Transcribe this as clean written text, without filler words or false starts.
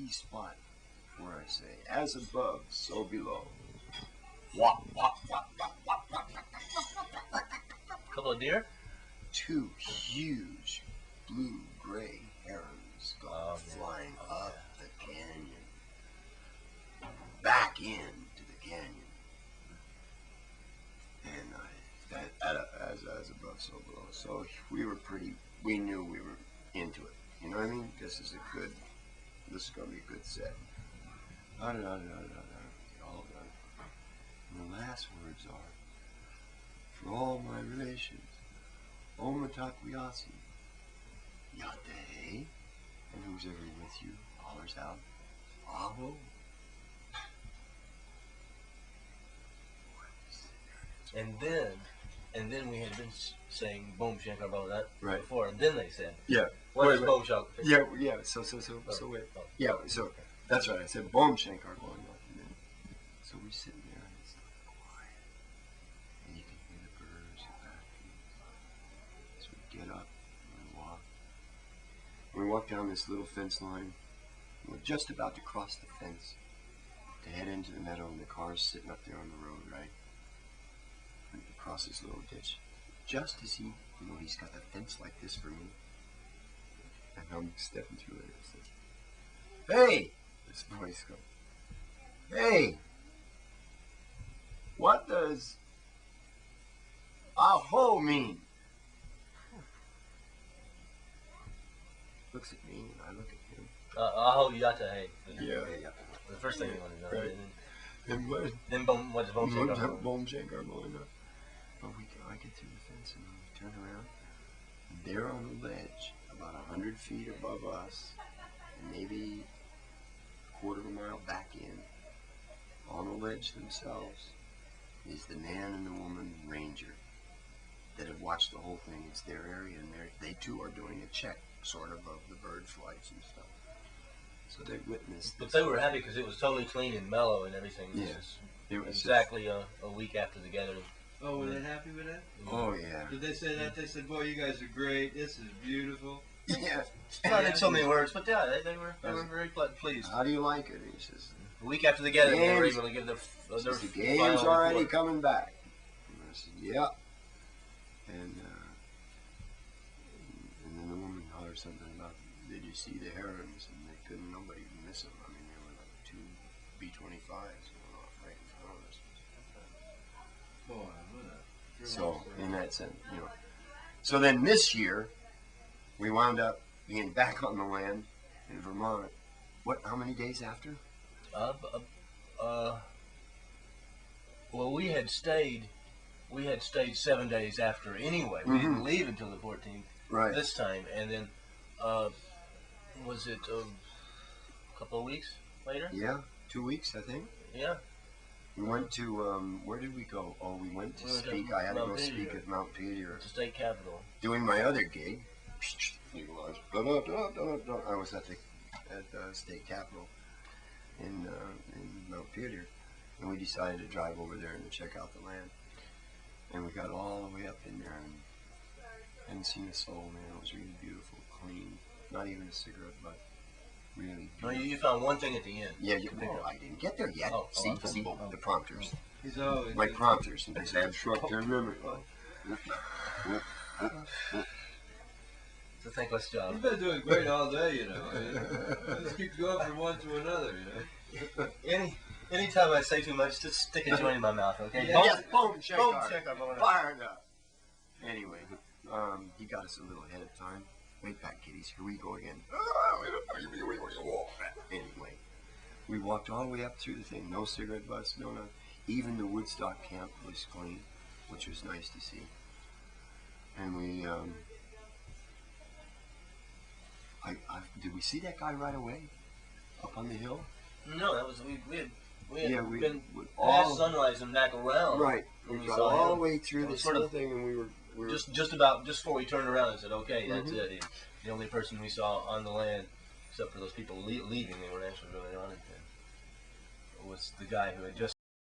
lucky spot where I say, as above, so below. Wop, wop, wop, wop, wop, wop, wop. Couple of deer? Two huge blue-gray herons go flying up the canyon, back into the canyon. And as above, so below. So we knew we were into it. You know what I mean? This is going to be a good set. All done. And the last words are, for all my relations, Omatakwiyasi, Yate, and who's ever with you, hollers out, Aho. And then we had been saying Boom Shankar about that right before, and then they said, yeah, what is Boom Shankar? Yeah. So wait. Yeah. So that's right. I said Boom Shankar going on, and then so we're sitting there and it's quiet, and you can hear the birds back. So we get up and we walk. And we walk down this little fence line. We're just about to cross the fence to head into the meadow, and the car's sitting up there on the road, right? And we cross this little ditch. Just as he's got the fence like this for me. And I'm stepping through it. It says, hey! This voice goes, hey! What does Aho mean? Looks at me and I look at him. Aho Yata Hey. Yeah. The first thing you want to know. Right. And then what's Boom Shankar? Boom Shankar going up. But I get through the fence and we turn around. And there on the ledge, about 100 feet above us, and maybe a quarter of a mile back in, on the ledge themselves, is the man and the woman ranger that have watched the whole thing. It's their area, and they too are doing a check, sort of the bird flights and stuff. So they witnessed this. But they were happy because it was totally clean and mellow and everything. Yeah. It was exactly a week after the gathering. Oh, were they happy with that? Oh, yeah. Did they say that? They said, boy, you guys are great. This is beautiful. Yeah. Not in so many words, but yeah, they were very pleased. How do you like it? He says, a week after the gathering, they were able to give their the game's already report. coming back. And I said, yeah. And then the woman hollered something about, did you see the herons? And they couldn't, nobody miss them. I mean, there were like 2 B-25s going off right in front of us. Boy, So, in that sense, So then this year, we wound up being back on the land in Vermont. How many days after? Well, we had stayed 7 days after anyway. We didn't leave until the 14th this time. And then, was it a couple of weeks later? Yeah, 2 weeks, I think. Yeah. We went to, where did we go? Oh, we went to speak. I had to go speak at Mount Peter. The state capitol. Doing my other gig. I was at the state capitol in Mount Peter. And we decided to drive over there and check out the land. And we got all the way up in there and hadn't seen a soul, man. It was really beautiful, clean. Not even a cigarette butt. Really beautiful. No, you found one thing at the end. Yeah, I didn't get there yet. See, the prompters. He's always My prompters. And they say, I have short-term memory. It's a thankless job. He's been doing great all day, I mean, just keeps going from one to another, Anytime I say too much, just stick a joint in my mouth, okay? Yeah, boom, check Boom, out. check out. Fired up. Anyway, he got us a little ahead of time. Wait back, kiddies. Here we go again. Anyway, we walked all the way up through the thing. No cigarette butts, no nothing. Even the Woodstock camp was clean, which was nice to see. And we, did we see that guy right away? Up on the hill? No, that was, we had been all past sunrise and back around. Right. We got all the way through this sort whole of thing, and we were just before we turned around and said, okay, that's it. The only person we saw on the land, except for those people leaving, they weren't actually really on it then, was the guy who had just